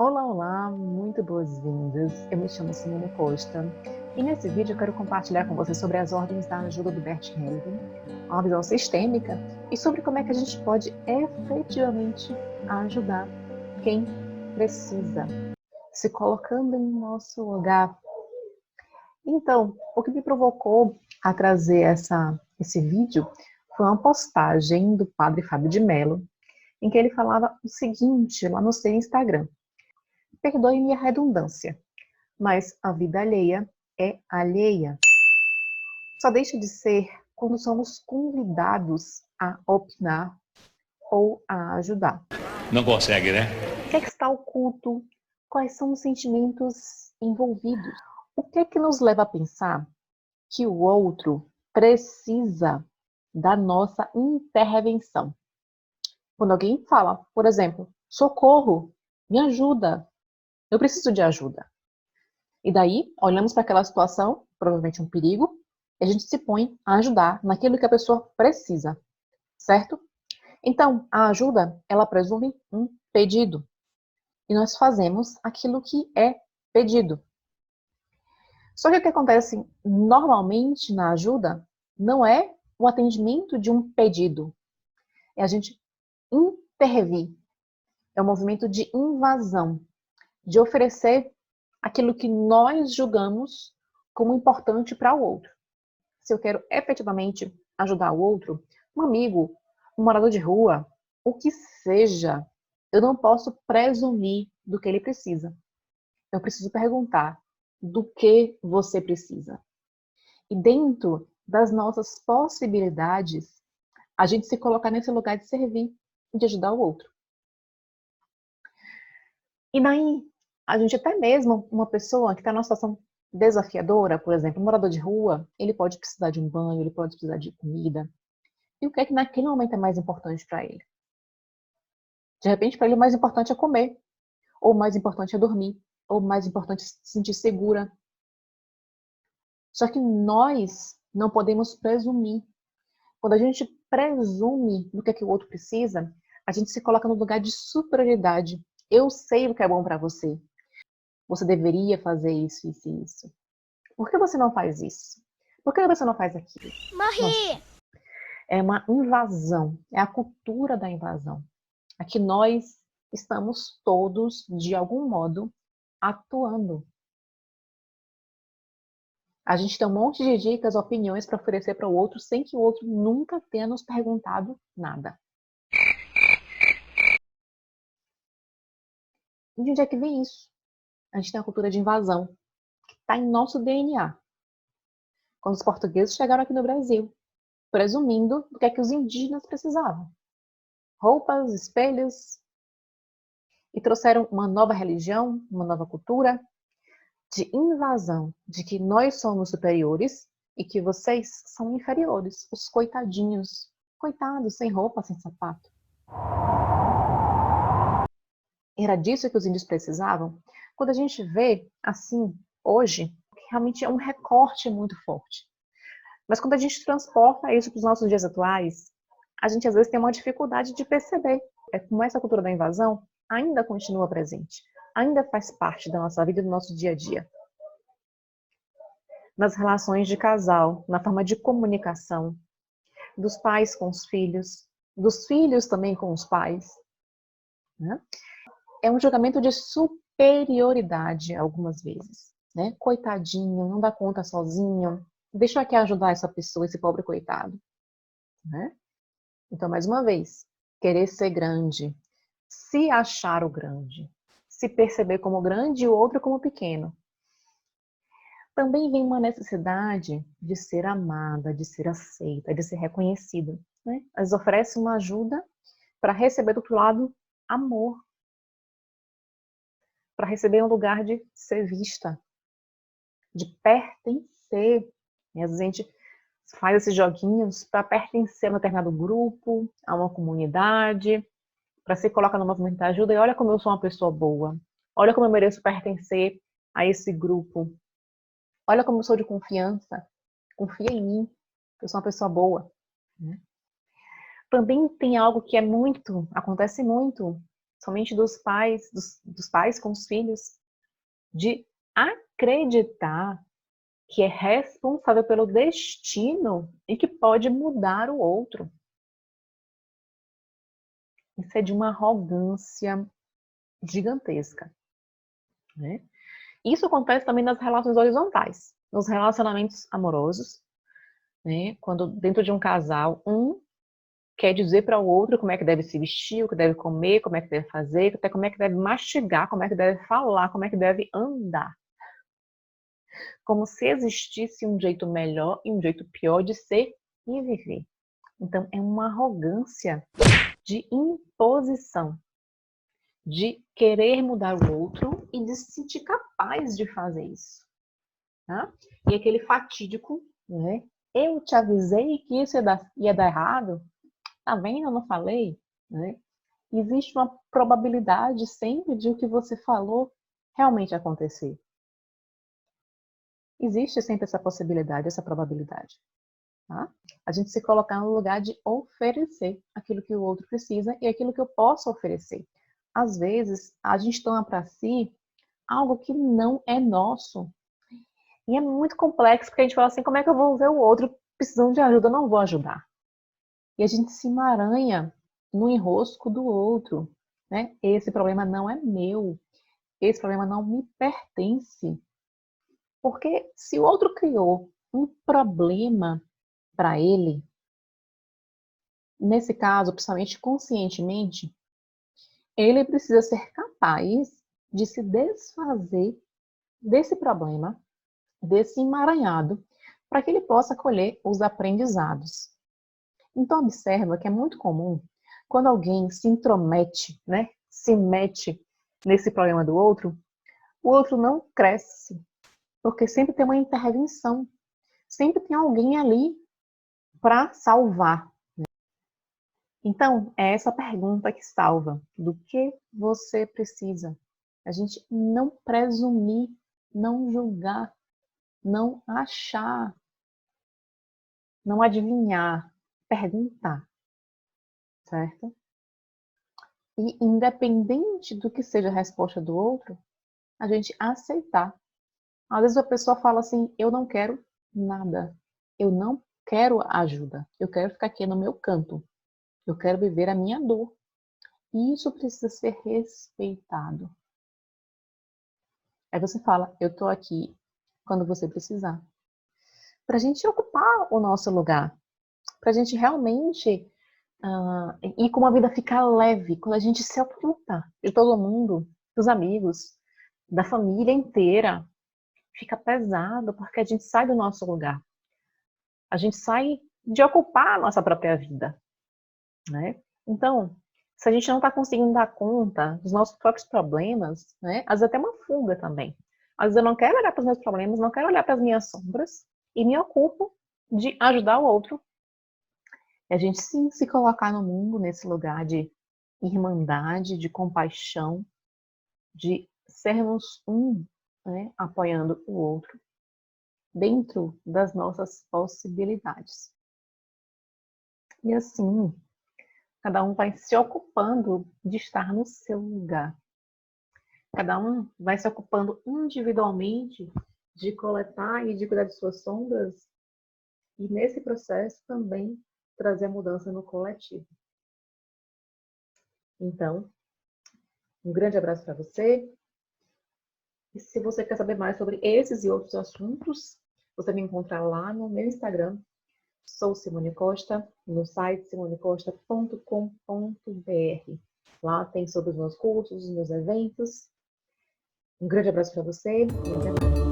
Olá, olá, muito boas-vindas. Eu me chamo Simone Costa e nesse vídeo eu quero compartilhar com você sobre as ordens da ajuda do Bert Hellinger, uma visão sistêmica e sobre como é que a gente pode efetivamente ajudar quem precisa, se colocando em nosso lugar. Então, o que me provocou a trazer esse vídeo foi uma postagem do Padre Fábio de Mello, em que ele falava o seguinte lá no seu Instagram. Perdoe-me a redundância, mas a vida alheia é alheia. Só deixa de ser quando somos convidados a opinar ou a ajudar. Não consegue, né? O que é que está oculto? Quais são os sentimentos envolvidos? O que é que nos leva a pensar que o outro precisa da nossa intervenção? Quando alguém fala, por exemplo, socorro, me ajuda, eu preciso de ajuda. E daí, olhamos para aquela situação, provavelmente um perigo, e a gente se põe a ajudar naquilo que a pessoa precisa, certo? Então, a ajuda, ela presume um pedido. E nós fazemos aquilo que é pedido. Só que o que acontece normalmente na ajuda não é o atendimento de um pedido. É a gente intervir. É um movimento de invasão, de oferecer aquilo que nós julgamos como importante para o outro. Se eu quero efetivamente ajudar o outro, um amigo, um morador de rua, o que seja, eu não posso presumir do que ele precisa. Eu preciso perguntar do que você precisa. E dentro das nossas possibilidades, a gente se colocar nesse lugar de servir, de ajudar o outro. E daí, a gente até mesmo, uma pessoa que está numa situação desafiadora, por exemplo, um morador de rua, ele pode precisar de um banho, ele pode precisar de comida. E o que é que naquele momento é mais importante para ele? De repente, para ele, o mais importante é comer, ou o mais importante é dormir, ou o mais importante é se sentir segura. Só que nós não podemos presumir. Quando a gente presume do que o outro precisa, a gente se coloca no lugar de superioridade. Eu sei o que é bom para você. Você deveria fazer isso, isso e isso. Por que você não faz isso? Por que você não faz aquilo? Morri! Nossa, é uma invasão. É a cultura da invasão. Aqui nós estamos todos, de algum modo, atuando. A gente tem um monte de dicas, opiniões para oferecer para o outro, sem que o outro nunca tenha nos perguntado nada. E de onde é que vem isso? A gente tem a cultura de invasão, que está em nosso DNA. Quando os portugueses chegaram aqui no Brasil, presumindo do que é que os indígenas precisavam. Roupas, espelhos, e trouxeram uma nova religião, uma nova cultura, de invasão, de que nós somos superiores e que vocês são inferiores, os coitadinhos, coitados, sem roupa, sem sapato. Era disso que os índios precisavam? Quando a gente vê, assim, hoje, realmente é um recorte muito forte. Mas quando a gente transporta isso para os nossos dias atuais, a gente às vezes tem uma dificuldade de perceber como essa cultura da invasão ainda continua presente, ainda faz parte da nossa vida e do nosso dia a dia. Nas relações de casal, na forma de comunicação, dos pais com os filhos, dos filhos também com os pais. Né? É um julgamento de superioridade algumas vezes. Né? Coitadinho, não dá conta sozinho, deixa eu aqui ajudar essa pessoa, esse pobre coitado. Né? Então, mais uma vez, querer ser grande, se achar o grande, se perceber como grande e o outro como pequeno. Também vem uma necessidade de ser amada, de ser aceita, de ser reconhecida. Né? Elas oferecem uma ajuda para receber do outro lado amor, para receber um lugar de ser vista, de pertencer. E às vezes a gente faz esses joguinhos para pertencer a um determinado grupo, a uma comunidade, para se colocar no movimento da ajuda, e olha como eu sou uma pessoa boa, olha como eu mereço pertencer a esse grupo, olha como eu sou de confiança, confia em mim, eu sou uma pessoa boa. Né? Também tem algo que acontece muito somente dos pais com os filhos, de acreditar que é responsável pelo destino e que pode mudar o outro. Isso é de uma arrogância gigantesca, né? Isso acontece também nas relações horizontais, nos relacionamentos amorosos, né? Quando dentro de um casal, um quer dizer para o outro como é que deve se vestir, o que deve comer, como é que deve fazer, até como é que deve mastigar, como é que deve falar, como é que deve andar. Como se existisse um jeito melhor e um jeito pior de ser e viver. Então, é uma arrogância de imposição, de querer mudar o outro e de se sentir capaz de fazer isso. Tá? E aquele fatídico, né? Eu te avisei que isso ia dar errado. Tá vendo? Eu não falei, né? Existe uma probabilidade sempre de o que você falou realmente acontecer. Existe sempre essa possibilidade, essa probabilidade. Tá? A gente se colocar no lugar de oferecer aquilo que o outro precisa e aquilo que eu posso oferecer. Às vezes, a gente toma para si algo que não é nosso. E é muito complexo, porque a gente fala assim, como é que eu vou ver o outro precisando de ajuda? Eu não vou ajudar. E a gente se emaranha no enrosco do outro. Né? Esse problema não é meu. Esse problema não me pertence. Porque se o outro criou um problema para ele, nesse caso, principalmente conscientemente, ele precisa ser capaz de se desfazer desse problema, desse emaranhado, para que ele possa colher os aprendizados. Então, observa que é muito comum, quando alguém se intromete, né, se mete nesse problema do outro, o outro não cresce, porque sempre tem uma intervenção, sempre tem alguém ali para salvar. Então, é essa pergunta que salva. Do que você precisa? A gente não presumir, não julgar, não achar, não adivinhar, perguntar, certo? E independente do que seja a resposta do outro, a gente aceitar. Às vezes a pessoa fala assim, eu não quero nada, eu não quero ajuda, eu quero ficar aqui no meu canto, eu quero viver a minha dor. E isso precisa ser respeitado. Aí você fala, eu tô aqui quando você precisar. Para a gente ocupar o nosso lugar, para a gente realmente ir com uma vida ficar leve, quando a gente se oculta de todo mundo, dos amigos, da família inteira, fica pesado porque a gente sai do nosso lugar. A gente sai de ocupar a nossa própria vida, né? Então, se a gente não está conseguindo dar conta dos nossos próprios problemas, né? Às vezes até uma fuga também. Às vezes eu não quero olhar para os meus problemas, não quero olhar para as minhas sombras e me ocupo de ajudar o outro. E a gente sim se colocar no mundo nesse lugar de irmandade, de compaixão, de sermos um, né? Apoiando o outro dentro das nossas possibilidades. E assim, cada um vai se ocupando de estar no seu lugar. Cada um vai se ocupando individualmente de coletar e de cuidar de suas sombras e nesse processo também trazer a mudança no coletivo. Então, um grande abraço para você. E se você quer saber mais sobre esses e outros assuntos, você me encontra lá no meu Instagram. Sou Simone Costa, no site simonecosta.com.br. Lá tem sobre os meus cursos, os meus eventos. Um grande abraço para você e até mais.